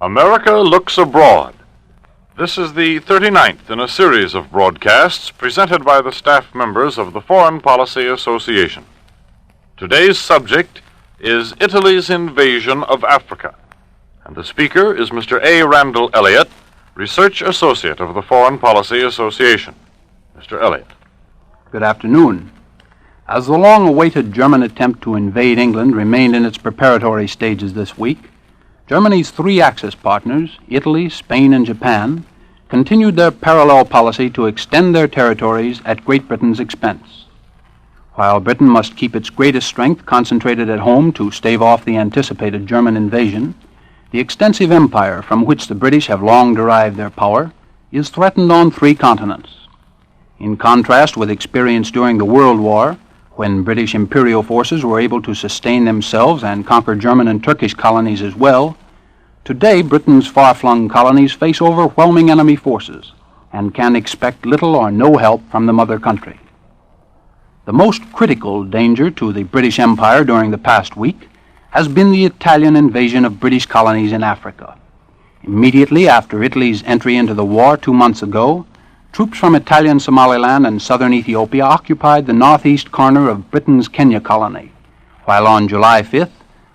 America Looks Abroad. This is the 39th in a series of broadcasts presented by the staff members of the Foreign Policy Association. Today's subject is Italy's invasion of Africa, and the speaker is Mr. A. Randall Elliott, Research Associate of the Foreign Policy Association. Mr. Elliott. Good afternoon. As the long-awaited German attempt to invade England remained in its preparatory stages this week, Germany's three Axis partners, Italy, Spain, and Japan, continued their parallel policy to extend their territories at Great Britain's expense. While Britain must keep its greatest strength concentrated at home to stave off the anticipated German invasion, the extensive empire from which the British have long derived their power is threatened on three continents. In contrast with experience during the World War, when British imperial forces were able to sustain themselves and conquer German and Turkish colonies as well, today Britain's far-flung colonies face overwhelming enemy forces and can expect little or no help from the mother country. The most critical danger to the British Empire during the past week has been the Italian invasion of British colonies in Africa. Immediately after Italy's entry into the war 2 months ago, troops from Italian Somaliland and southern Ethiopia occupied the northeast corner of Britain's Kenya colony, while on July 5th,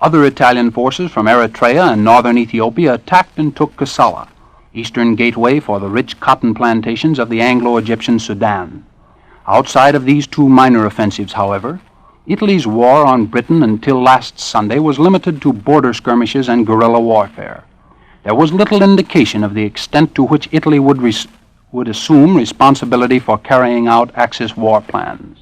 other Italian forces from Eritrea and northern Ethiopia attacked and took Kassala, eastern gateway for the rich cotton plantations of the Anglo-Egyptian Sudan. Outside of these two minor offensives, however, Italy's war on Britain until last Sunday was limited to border skirmishes and guerrilla warfare. There was little indication of the extent to which Italy would assume responsibility for carrying out Axis war plans.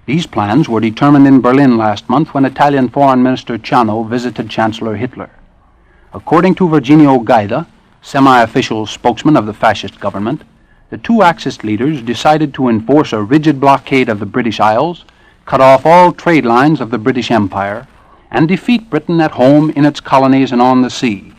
These plans were determined in Berlin last month when Italian Foreign Minister Ciano visited Chancellor Hitler. According to Virginio Gaida, semi-official spokesman of the fascist government, the two Axis leaders decided to enforce a rigid blockade of the British Isles, cut off all trade lines of the British Empire, and defeat Britain at home in its colonies and on the sea.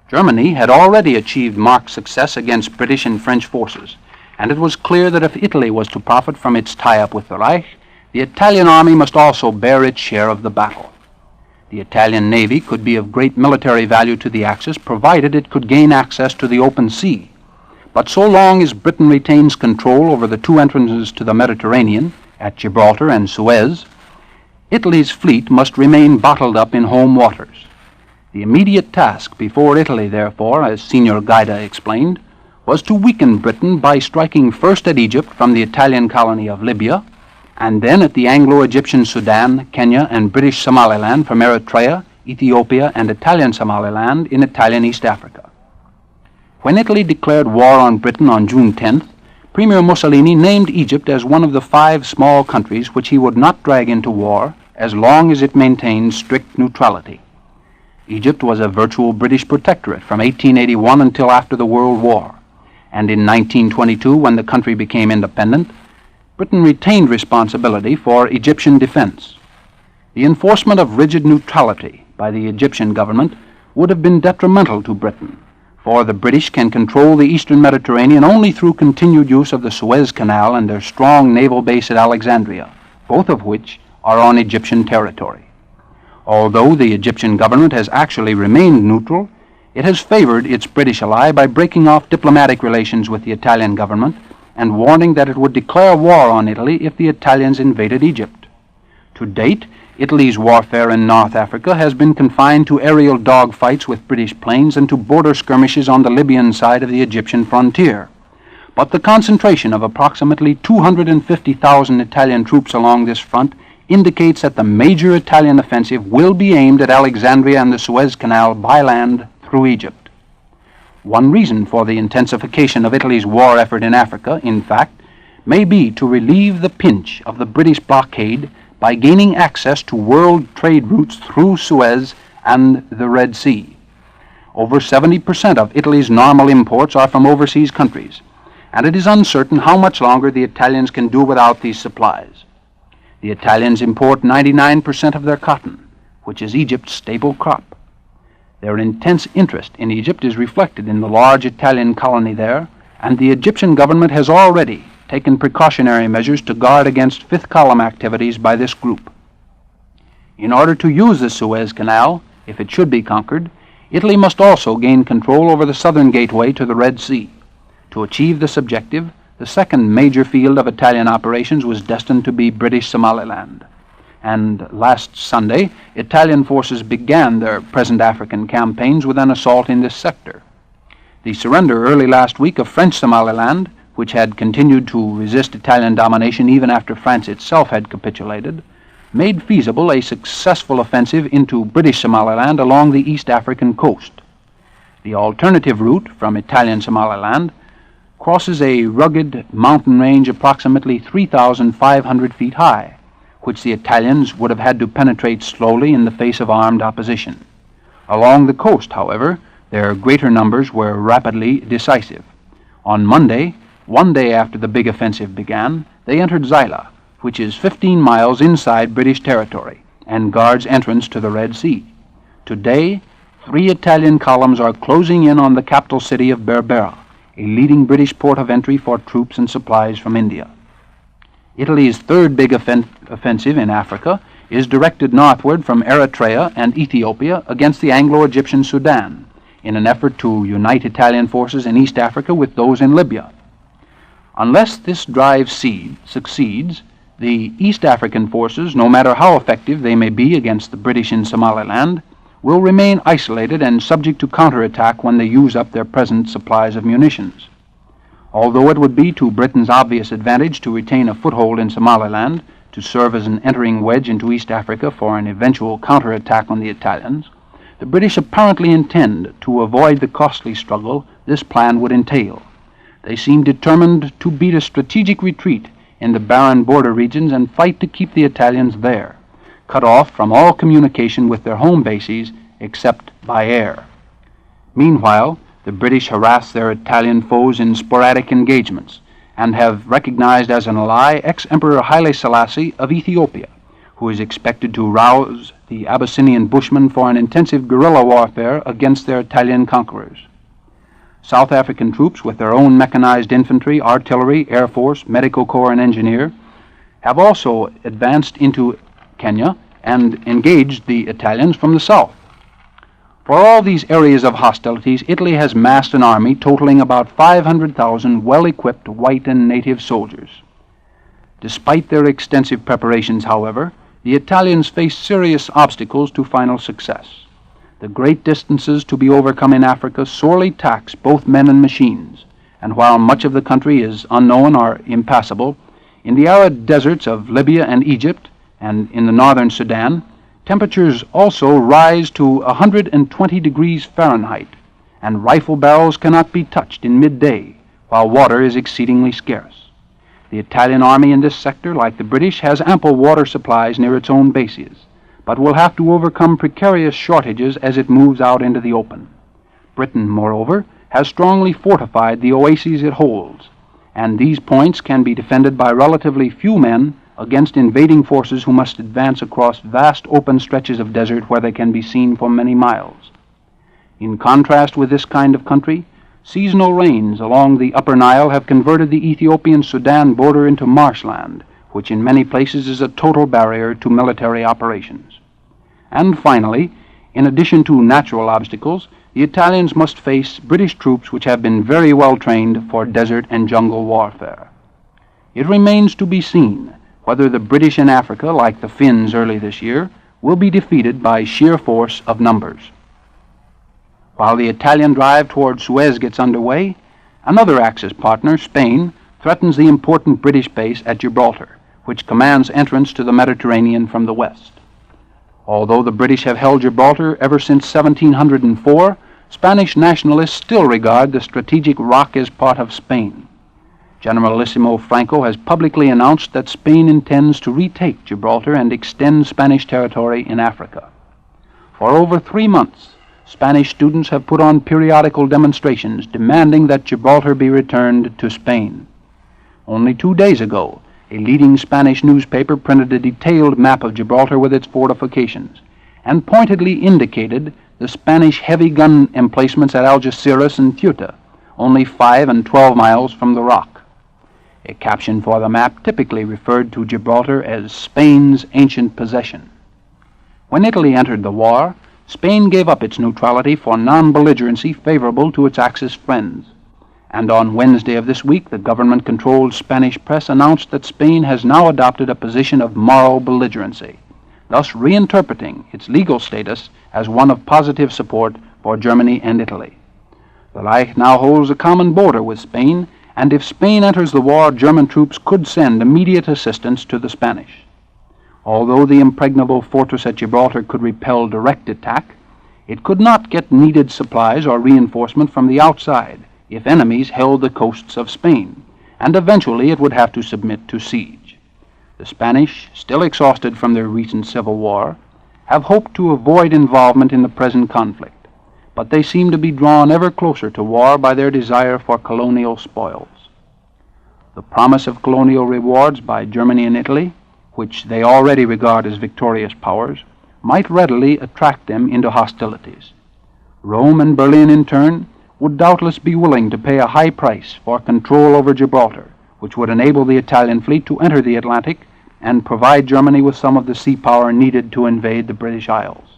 Germany had already achieved marked success against British and French forces, and it was clear that if Italy was to profit from its tie-up with the Reich, the Italian army must also bear its share of the battle. The Italian navy could be of great military value to the Axis provided it could gain access to the open sea. But so long as Britain retains control over the two entrances to the Mediterranean, at Gibraltar and Suez, Italy's fleet must remain bottled up in home waters. The immediate task before Italy, therefore, as Signor Gaida explained, was to weaken Britain by striking first at Egypt from the Italian colony of Libya, and then at the Anglo-Egyptian Sudan, Kenya, and British Somaliland from Eritrea, Ethiopia, and Italian Somaliland in Italian East Africa. When Italy declared war on Britain on June 10th, Premier Mussolini named Egypt as one of the 5 small countries which he would not drag into war as long as it maintained strict neutrality. Egypt was a virtual British protectorate from 1881 until after the World War, and in 1922, when the country became independent, Britain retained responsibility for Egyptian defense. The enforcement of rigid neutrality by the Egyptian government would have been detrimental to Britain, for the British can control the eastern Mediterranean only through continued use of the Suez Canal and their strong naval base at Alexandria, both of which are on Egyptian territory. Although the Egyptian government has actually remained neutral, it has favored its British ally by breaking off diplomatic relations with the Italian government and warning that it would declare war on Italy if the Italians invaded Egypt. To date, Italy's warfare in North Africa has been confined to aerial dogfights with British planes and to border skirmishes on the Libyan side of the Egyptian frontier. But the concentration of approximately 250,000 Italian troops along this front indicates that the major Italian offensive will be aimed at Alexandria and the Suez Canal by land through Egypt. One reason for the intensification of Italy's war effort in Africa, in fact, may be to relieve the pinch of the British blockade by gaining access to world trade routes through Suez and the Red Sea. Over 70% of Italy's normal imports are from overseas countries, and it is uncertain how much longer the Italians can do without these supplies. The Italians import 99% of their cotton, which is Egypt's staple crop. Their intense interest in Egypt is reflected in the large Italian colony there, and the Egyptian government has already taken precautionary measures to guard against fifth column activities by this group. In order to use the Suez Canal, if it should be conquered, Italy must also gain control over the southern gateway to the Red Sea. To achieve this objective, the second major field of Italian operations was destined to be British Somaliland. And last Sunday, Italian forces began their present African campaigns with an assault in this sector. The surrender early last week of French Somaliland, which had continued to resist Italian domination even after France itself had capitulated, made feasible a successful offensive into British Somaliland along the East African coast. The alternative route from Italian Somaliland crosses a rugged mountain range approximately 3,500 feet high, which the Italians would have had to penetrate slowly in the face of armed opposition. Along the coast, however, their greater numbers were rapidly decisive. On Monday, one day after the big offensive began, they entered Zyla, which is 15 miles inside British territory and guards entrance to the Red Sea. Today, 3 Italian columns are closing in on the capital city of Berbera, a leading British port of entry for troops and supplies from India. Italy's third big offensive in Africa is directed northward from Eritrea and Ethiopia against the Anglo-Egyptian Sudan, in an effort to unite Italian forces in East Africa with those in Libya. Unless this drive succeeds, the East African forces, no matter how effective they may be against the British in Somaliland, will remain isolated and subject to counterattack when they use up their present supplies of munitions. Although it would be to Britain's obvious advantage to retain a foothold in Somaliland, to serve as an entering wedge into East Africa for an eventual counterattack on the Italians, the British apparently intend to avoid the costly struggle this plan would entail. They seem determined to beat a strategic retreat in the barren border regions and fight to keep the Italians there, cut off from all communication with their home bases except by air. Meanwhile, the British harass their Italian foes in sporadic engagements and have recognized as an ally ex-Emperor Haile Selassie of Ethiopia, who is expected to rouse the Abyssinian Bushmen for an intensive guerrilla warfare against their Italian conquerors. South African troops with their own mechanized infantry, artillery, air force, medical corps, and engineer have also advanced into Kenya and engaged the Italians from the south. For all these areas of hostilities, Italy has massed an army totaling about 500,000 well-equipped white and native soldiers. Despite their extensive preparations, however, the Italians face serious obstacles to final success. The great distances to be overcome in Africa sorely tax both men and machines, and while much of the country is unknown or impassable, in the arid deserts of Libya and Egypt, and in the northern Sudan, temperatures also rise to 120 degrees Fahrenheit, and rifle barrels cannot be touched in midday, while water is exceedingly scarce. The Italian army in this sector, like the British, has ample water supplies near its own bases, but will have to overcome precarious shortages as it moves out into the open. Britain, moreover, has strongly fortified the oases it holds, and these points can be defended by relatively few men against invading forces who must advance across vast open stretches of desert where they can be seen for many miles. In contrast with this kind of country, seasonal rains along the upper Nile have converted the Ethiopian-Sudan border into marshland, which in many places is a total barrier to military operations. And finally, in addition to natural obstacles, the Italians must face British troops which have been very well trained for desert and jungle warfare. It remains to be seen whether the British in Africa, like the Finns early this year, will be defeated by sheer force of numbers. While the Italian drive toward Suez gets underway, another Axis partner, Spain, threatens the important British base at Gibraltar, which commands entrance to the Mediterranean from the west. Although the British have held Gibraltar ever since 1704, Spanish nationalists still regard the strategic rock as part of Spain. Generalissimo Franco has publicly announced that Spain intends to retake Gibraltar and extend Spanish territory in Africa. For over 3 months, Spanish students have put on periodical demonstrations demanding that Gibraltar be returned to Spain. Only 2 days ago, a leading Spanish newspaper printed a detailed map of Gibraltar with its fortifications, and pointedly indicated the Spanish heavy gun emplacements at Algeciras and Ceuta, only 5 and 12 miles from the rock. A caption for the map typically referred to Gibraltar as Spain's ancient possession. When Italy entered the war, Spain gave up its neutrality for non-belligerency favorable to its Axis friends. And on Wednesday of this week, the government-controlled Spanish press announced that Spain has now adopted a position of moral belligerency, thus reinterpreting its legal status as one of positive support for Germany and Italy. The Reich now holds a common border with Spain, and if Spain enters the war, German troops could send immediate assistance to the Spanish. Although the impregnable fortress at Gibraltar could repel direct attack, it could not get needed supplies or reinforcement from the outside if enemies held the coasts of Spain, and eventually it would have to submit to siege. The Spanish, still exhausted from their recent civil war, have hoped to avoid involvement in the present conflict, but they seem to be drawn ever closer to war by their desire for colonial spoils. The promise of colonial rewards by Germany and Italy, which they already regard as victorious powers, might readily attract them into hostilities. Rome and Berlin, in turn, would doubtless be willing to pay a high price for control over Gibraltar, which would enable the Italian fleet to enter the Atlantic and provide Germany with some of the sea power needed to invade the British Isles.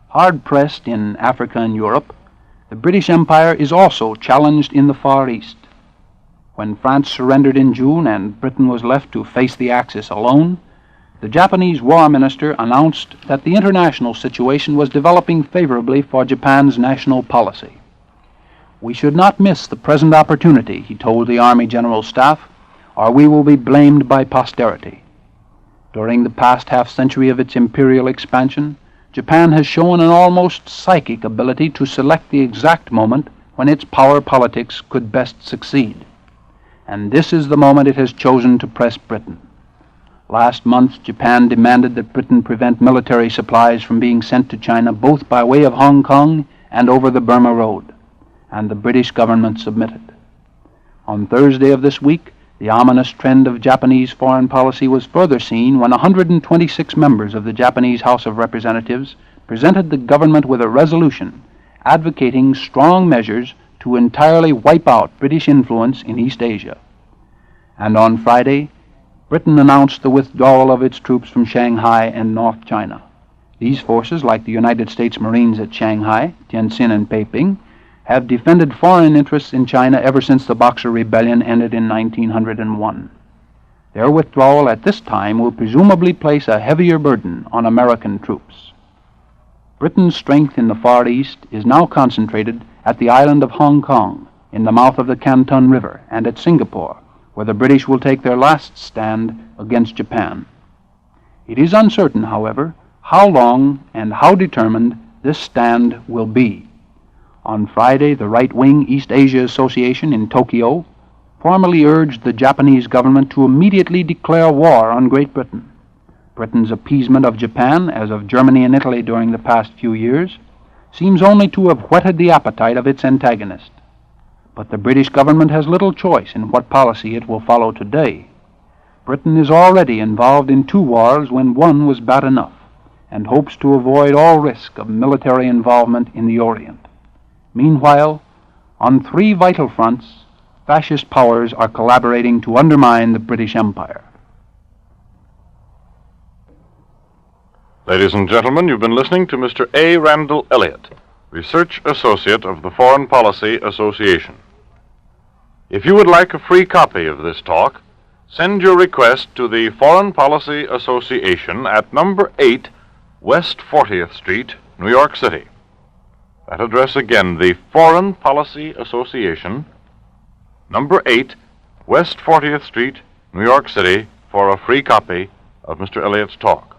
Hard-pressed in Africa and Europe, the British Empire is also challenged in the Far East. When France surrendered in June and Britain was left to face the Axis alone, the Japanese War Minister announced that the international situation was developing favorably for Japan's national policy. "We should not miss the present opportunity," he told the Army General Staff, "or we will be blamed by posterity." During the past half-century of its imperial expansion, Japan has shown an almost psychic ability to select the exact moment when its power politics could best succeed. And this is the moment it has chosen to press Britain. Last month, Japan demanded that Britain prevent military supplies from being sent to China both by way of Hong Kong and over the Burma Road, and the British government submitted. On Thursday of this week, the ominous trend of Japanese foreign policy was further seen when 126 members of the Japanese House of Representatives presented the government with a resolution advocating strong measures to entirely wipe out British influence in East Asia. And on Friday, Britain announced the withdrawal of its troops from Shanghai and North China. These forces, like the United States Marines at Shanghai, Tientsin, and Peiping, have defended foreign interests in China ever since the Boxer Rebellion ended in 1901. Their withdrawal at this time will presumably place a heavier burden on American troops. Britain's strength in the Far East is now concentrated at the island of Hong Kong, in the mouth of the Canton River, and at Singapore, where the British will take their last stand against Japan. It is uncertain, however, how long and how determined this stand will be. On Friday, the right-wing East Asia Association in Tokyo formally urged the Japanese government to immediately declare war on Great Britain. Britain's appeasement of Japan, as of Germany and Italy during the past few years, seems only to have whetted the appetite of its antagonist. But the British government has little choice in what policy it will follow today. Britain is already involved in 2 wars when one was bad enough, and hopes to avoid all risk of military involvement in the Orient. Meanwhile, on 3 vital fronts, fascist powers are collaborating to undermine the British Empire. Ladies and gentlemen, you've been listening to Mr. A. Randall Elliott, Research Associate of the Foreign Policy Association. If you would like a free copy of this talk, send your request to the Foreign Policy Association at number 8 West 40th Street, New York City. That address again, the Foreign Policy Association, number 8 West 40th Street, New York City, for a free copy of Mr. Elliott's talk.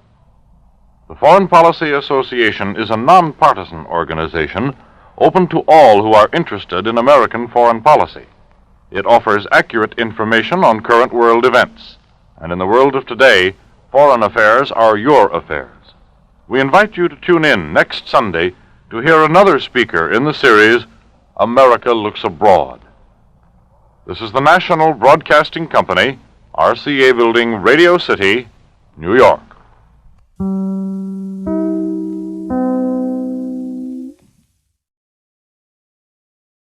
The Foreign Policy Association is a nonpartisan organization open to all who are interested in American foreign policy. It offers accurate information on current world events, and in the world of today, foreign affairs are your affairs. We invite you to tune in next Sunday to hear another speaker in the series, America Looks Abroad. This is the National Broadcasting Company, RCA Building, Radio City, New York.